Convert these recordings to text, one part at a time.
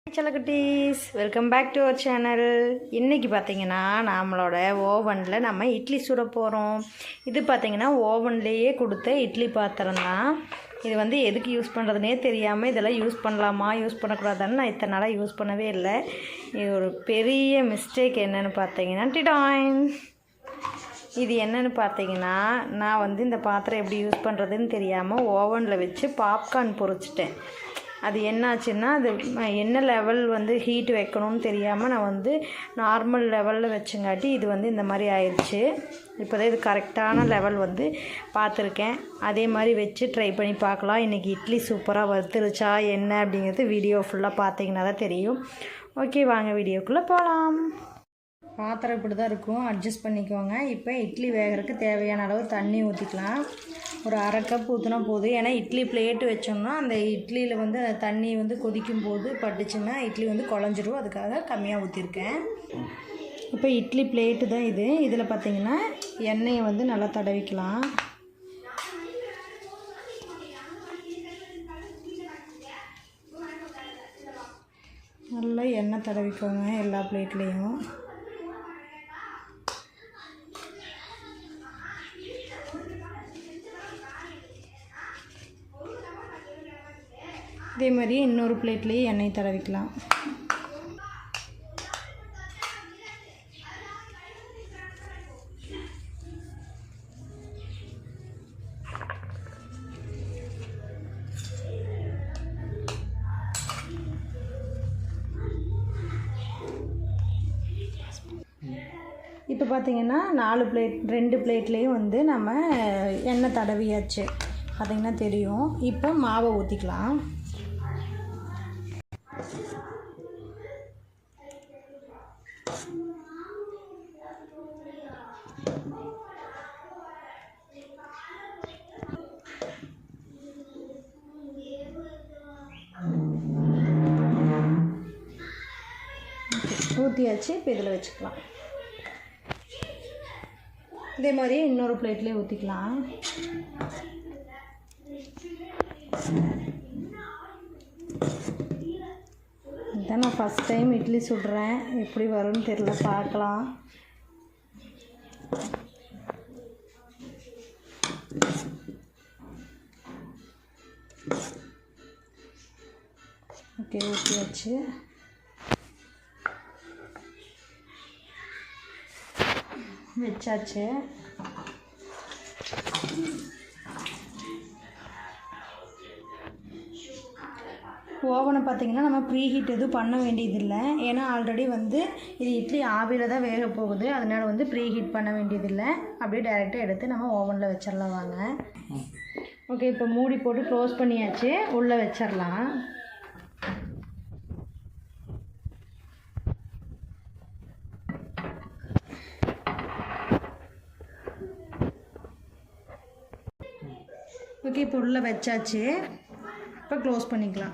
செல்லக்குட்டீஸ், welcome back to our channel. இன்றைக்கி பார்த்தீங்கன்னா நம்மளோட ஓவனில் நம்ம இட்லி சுட போகிறோம். இது பார்த்திங்கன்னா ஓவன்லேயே கொடுத்த இட்லி பாத்திரம் தான். இது வந்து எதுக்கு யூஸ் பண்ணுறதுனே தெரியாமல் இதெல்லாம் யூஸ் பண்ணலாமா யூஸ் பண்ணக்கூடாதான்னு நான் இத்தனை நாளாக யூஸ் பண்ணவே இல்லை. இது ஒரு பெரிய மிஸ்டேக். என்னென்னு பார்த்தீங்கன்னா டிடாயின், இது என்னென்னு பார்த்தீங்கன்னா நான் வந்து இந்த பாத்திரம் எப்படி யூஸ் பண்ணுறதுன்னு தெரியாமல் ஓவனில் வச்சு பாப்கார்ன் பொரிச்சிட்டேன். அது என்னாச்சுன்னா அது என்ன லெவல் வந்து ஹீட் வைக்கணும்னு தெரியாமல் நான் வந்து நார்மல் லெவலில் வச்சுங்காட்டி இது வந்து இந்த மாதிரி ஆயிடுச்சு. இப்போ தான் இது கரெக்டான லெவல் வந்து பார்த்துருக்கேன். அதே மாதிரி வச்சு ட்ரை பண்ணி பார்க்கலாம். இன்றைக்கி இட்லி சூப்பராக வறுத்துருச்சா என்ன அப்படிங்கிறது வீடியோ ஃபுல்லாக பார்த்தீங்கன்னா தான் தெரியும். ஓகே, வாங்க வீடியோக்குள்ளே போகலாம். பாத்திரம் இப்படி தான் இருக்கும், அட்ஜஸ்ட் பண்ணிக்கோங்க. இப்போ இட்லி வேகிறதுக்கு தேவையான அளவு தண்ணி ஊற்றிக்கலாம். ஒரு அரை கப் ஊற்றினா போதும். ஏன்னா இட்லி பிளேட்டு வச்சோம்னா அந்த இட்லியில் வந்து அந்த தண்ணி வந்து கொதிக்கும் போது பட்டுச்சுன்னா இட்லி வந்து குழஞ்சிரும். அதுக்காக கம்மியாக ஊற்றிருக்கேன். இப்போ இட்லி பிளேட்டு தான் இது. இதில் பார்த்திங்கன்னா எண்ணெயை வந்து நல்லா தடவிக்கலாம். நல்லா எண்ணெய் தடவிக்கோங்க எல்லா பிளேட்லேயும். இதே மாதிரி இன்னொரு பிளேட்லேயே எண்ணெய் தடவிக்கலாம். இப்போ பார்த்திங்கன்னா 2 பிளேட்லேயும் வந்து நம்ம எண்ணெய் தடவியாச்சு. பார்த்திங்கன்னா தெரியும். இப்போ மாவை ஊற்றிக்கலாம். ஊற்றியாச்சு. இப்போ இதில் வச்சுக்கலாம். இதே மாதிரி இன்னொரு பிளேட்லேயே ஊற்றிக்கலாம். இதான் நான் ஃபஸ்ட் டைம் இட்லி சுடுறேன். எப்படி வரும்னு தெரியல, பார்க்கலாம். ஓகே, ஊற்றியாச்சு. வச்சாச்சு. ஓவனை பார்த்திங்கன்னா நம்ம ப்ரீ ஹீட் எதுவும் பண்ண வேண்டியதில்லை. ஏன்னா ஆல்ரெடி வந்து இது இட்லி ஆவியில் தான் வேக போகுது. அதனால் வந்து ப்ரீ ஹீட் பண்ண வேண்டியதில்லை. அப்படியே டைரெக்டாக எடுத்து நம்ம ஓவனில் வச்சிடலாம். வாங்க. ஓகே, இப்போ மூடி போட்டு க்ளோஸ் பண்ணியாச்சு. உள்ளே வச்சிடலாம். ஓகே, இப்போ உள்ளே வச்சாச்சு. இப்போ க்ளோஸ் பண்ணிக்கலாம்.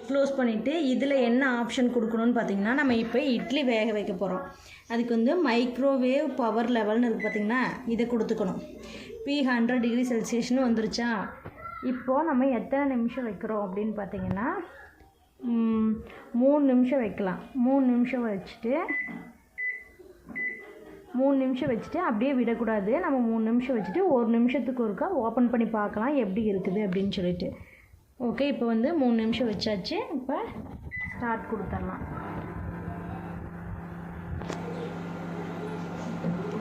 க்ளோஸ் பண்ணிவிட்டு இதில் என்ன ஆப்ஷன் கொடுக்கணும்னு பார்த்திங்கன்னா நம்ம இப்போ இட்லி வேக வைக்க போகிறோம். அதுக்கு வந்து மைக்ரோவேவ் பவர் லெவல்னு இருக்குது பார்த்திங்கன்னா, இதை கொடுத்துக்கணும். P100 டிகிரி செல்சியஸ்னு வந்துருச்சா. இப்போது நம்ம எத்தனை நிமிஷம் வைக்கிறோம் அப்படின்னு பார்த்திங்கன்னா 3 நிமிஷம் வைக்கலாம். 3 நிமிஷம் வச்சுட்டு அப்படியே விடக்கூடாது. நம்ம 3 நிமிஷம் வச்சுட்டு 1 நிமிஷத்துக்கு ஒருக்கா ஓப்பன் பண்ணி பார்க்கலாம் எப்படி இருக்குது அப்படின்னு சொல்லிட்டு. ஓகே, இப்போ வந்து 3 நிமிஷம் வச்சாச்சு. இப்போ ஸ்டார்ட் கொடுத்துடலாம்.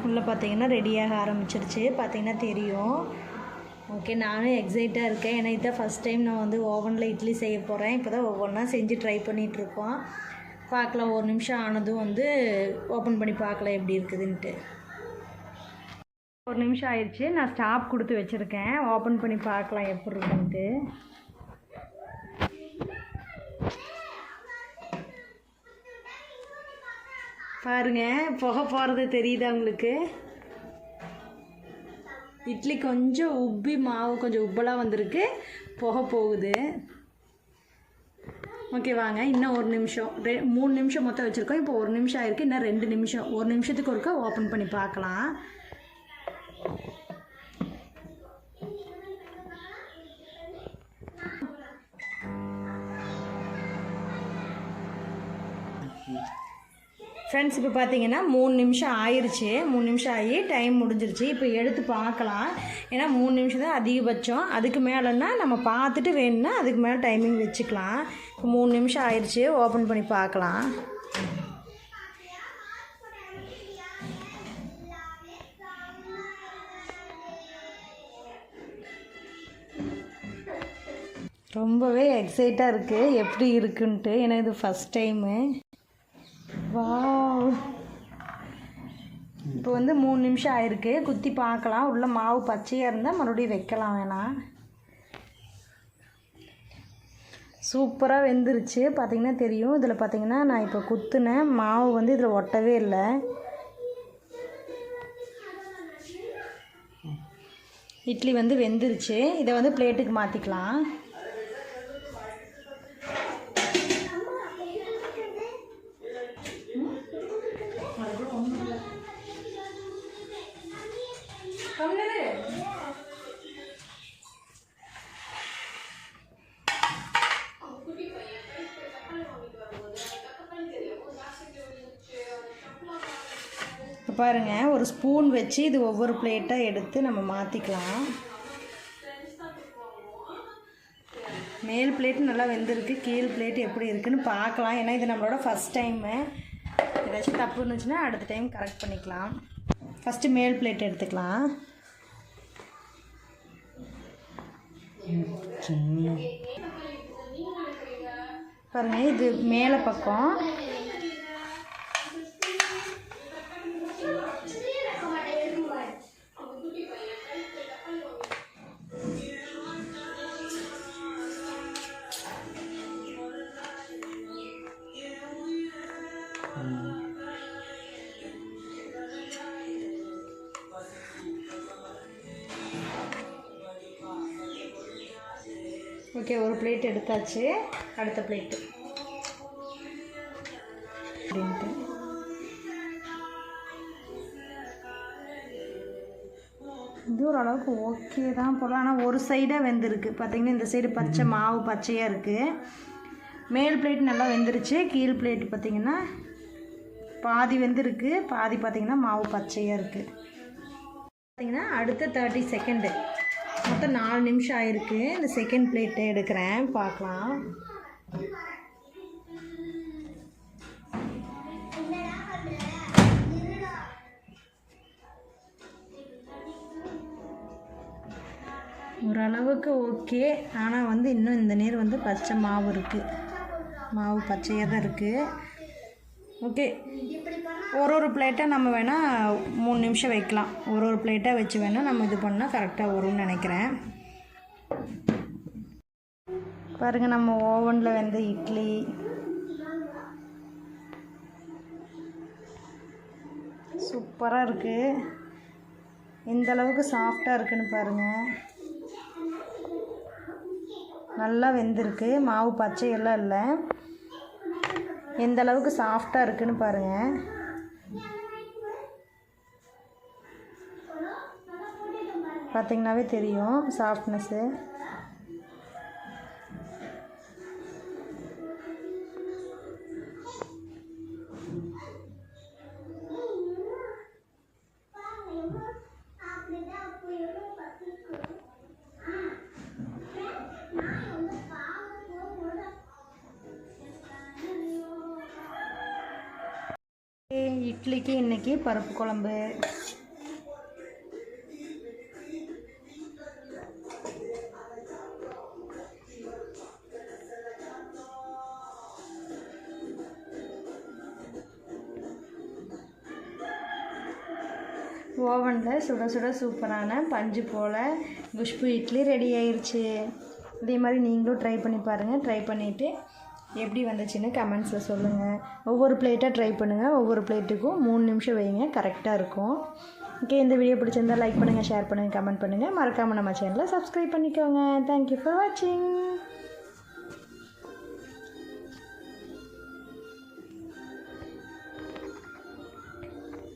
உள்ளே பார்த்தீங்கன்னா ரெடியாக ஆரம்பிச்சிருச்சு. பார்த்தீங்கன்னா தெரியும். ஓகே, நானும் எக்ஸைட்டாக இருக்கேன். ஏன்னா இதுதான் ஃபஸ்ட் டைம் நான் வந்து ஓவனில் இட்லி செய்ய போகிறேன். இப்போ தான் ஒவ்வொன்றா செஞ்சு ட்ரை பண்ணிகிட்ருக்கோம். பார்க்கலாம். 1 நிமிஷம் ஆனதும் வந்து ஓப்பன் பண்ணி பார்க்கலாம் எப்படி இருக்குதுன்ட்டு. 1 நிமிஷம் ஆயிடுச்சு. நான் ஸ்டாப் கொடுத்து வச்சுருக்கேன். ஓப்பன் பண்ணி பார்க்கலாம் எப்படி இருக்குன்ட்டு. பாருங்கள், புகை போகிறது தெரியுதா உங்களுக்கு? இட்லி கொஞ்சம் உப்பி மாவு கொஞ்சம் உப்பலாக வந்திருக்கு. புகை போகுது. ஓகே, வாங்க. இன்னும் 1 நிமிஷம் 3 நிமிஷம் மொத்தம் வச்சுருக்கோம். இப்போ 1 நிமிஷம் ஆயிருக்கு. இன்னும் 2 நிமிஷம். 1 நிமிஷத்துக்கு ஒருக்கா ஓப்பன் பண்ணி பார்க்கலாம். ஃப்ரெண்ட்ஸ் இப்போ பார்த்தீங்கன்னா 3 நிமிஷம் ஆயிடுச்சு. 3 நிமிஷம் ஆகி டைம் முடிஞ்சிருச்சு. இப்போ எடுத்து பார்க்கலாம். ஏன்னா 3 நிமிஷம் தான் அதிகபட்சம். அதுக்கு மேலேன்னா நம்ம பார்த்துட்டு வேணும்னா அதுக்கு மேலே டைமிங் வச்சுக்கலாம். இப்போ 3 நிமிஷம் ஆயிடுச்சு. ஓப்பன் பண்ணி பார்க்கலாம். ரொம்பவே எக்ஸைட்டாக இருக்குது எப்படி இருக்குன்ட்டு. ஏன்னா இது ஃபஸ்ட் டைமு. வாவ், இப்போ வந்து 3 நிமிஷம் ஆயிருக்கு. குத்தி பார்க்கலாம். உள்ள மாவு பச்சையாக இருந்தால் மறுபடியும் வைக்கலாம் வேணாம். சூப்பராக வெந்துருச்சு. பார்த்திங்கன்னா தெரியும். இதில் பார்த்திங்கன்னா நான் இப்போ குத்துனேன் மாவு வந்து இதில் ஒட்டவே இல்லை. இட்லி வந்து வெந்துருச்சு. இதை வந்து பிளேட்டுக்கு மாற்றிக்கலாம். பாருங்கள், ஒரு ஸ்பூன் வச்சு இது ஒவ்வொரு பிளேட்டாக எடுத்து நம்ம மாற்றிக்கலாம். மேல் பிளேட்டு நல்லா வெந்திருக்கு. கீழ் பிளேட்டு எப்படி இருக்குதுன்னு பார்க்கலாம். ஏன்னா இது நம்மளோட ஃபஸ்ட் டைமு. ஏதாச்சும் தப்பு இருந்துச்சுன்னா அடுத்த டைம் கரெக்ட் பண்ணிக்கலாம். ஃபஸ்ட்டு மேல் பிளேட் எடுத்துக்கலாம். பாருங்கள், இது மேலே பக்கம். ஓகே, ஒரு பிளேட் எடுத்தாச்சு. அடுத்த பிளேட்டு அப்படின்ட்டு இது ஓரளவுக்கு ஓகே தான் போல. ஆனால் ஒரு சைடாக வெந்திருக்கு. பார்த்திங்கன்னா இந்த சைடு பச்சை மாவு பச்சையாக இருக்குது. மேல் பிளேட் நல்லா வெந்துருச்சு. கீழ் பிளேட் பார்த்திங்கன்னா பாதி வெந்திருக்கு, பாதி பார்த்திங்கன்னா மாவு பச்சையாக இருக்குது. பார்த்திங்கன்னா அடுத்த 30 செகண்டு, மொத்தம் 4 நிமிஷம் ஆயிருக்கு. இந்த செகண்ட் பிளேட்டை எடுக்கிறேன், பார்க்கலாம். ஓரளவுக்கு ஓகே. ஆனால் வந்து இன்னும் இந்த நீர் வந்து பச்சை மாவு இருக்குது. மாவு பச்சையாக தான் இருக்குது. ஓகே, ஒரு பிளேட்டாக நம்ம வேணால் 3 நிமிஷம் வைக்கலாம். ஒரு பிளேட்டாக வச்சு வேணால் நம்ம இது பண்ணால் கரெக்டாக வரும்னு நினைக்கிறேன். பாருங்கள், நம்ம ஓவனில் வெந்த இட்லி சூப்பராக இருக்குது. இந்த அளவுக்கு சாஃப்டாக இருக்குன்னு பாருங்கள். நல்லா வெந்திருக்கு. மாவு பச்சையெல்லாம் இல்லை. எந்த அளவுக்கு சாஃப்டாக இருக்குன்னு பாருங்கள். பார்த்திங்கனாவே தெரியும் சாஃப்ட்னஸ்ஸு. இட்லிக்கு இன்றைக்கி பருப்பு குழம்பு. ஓவனில் சுட சுட சூப்பரான பஞ்சு போல் குஷ்பு இட்லி ரெடி ஆயிடுச்சு. இதே மாதிரி நீங்களும் ட்ரை பண்ணி பாருங்கள். ட்ரை பண்ணிவிட்டு எப்படி வந்துச்சுன்னு கமெண்ட்ஸில் சொல்லுங்கள். ஒவ்வொரு பிளேட்டாக ட்ரை பண்ணுங்கள். ஒவ்வொரு பிளேட்டுக்கும் 3 நிமிஷம் வைங்க, கரெக்டாக இருக்கும். ஓகே, இந்த வீடியோ பிடிச்சிருந்தால் லைக் பண்ணுங்கள், ஷேர் பண்ணுங்கள், கமெண்ட் பண்ணுங்கள். மறக்காமல் நம்ம சேனலை சப்ஸ்கிரைப் பண்ணிக்கோங்க. தேங்க்யூ ஃபார் வாட்சிங்.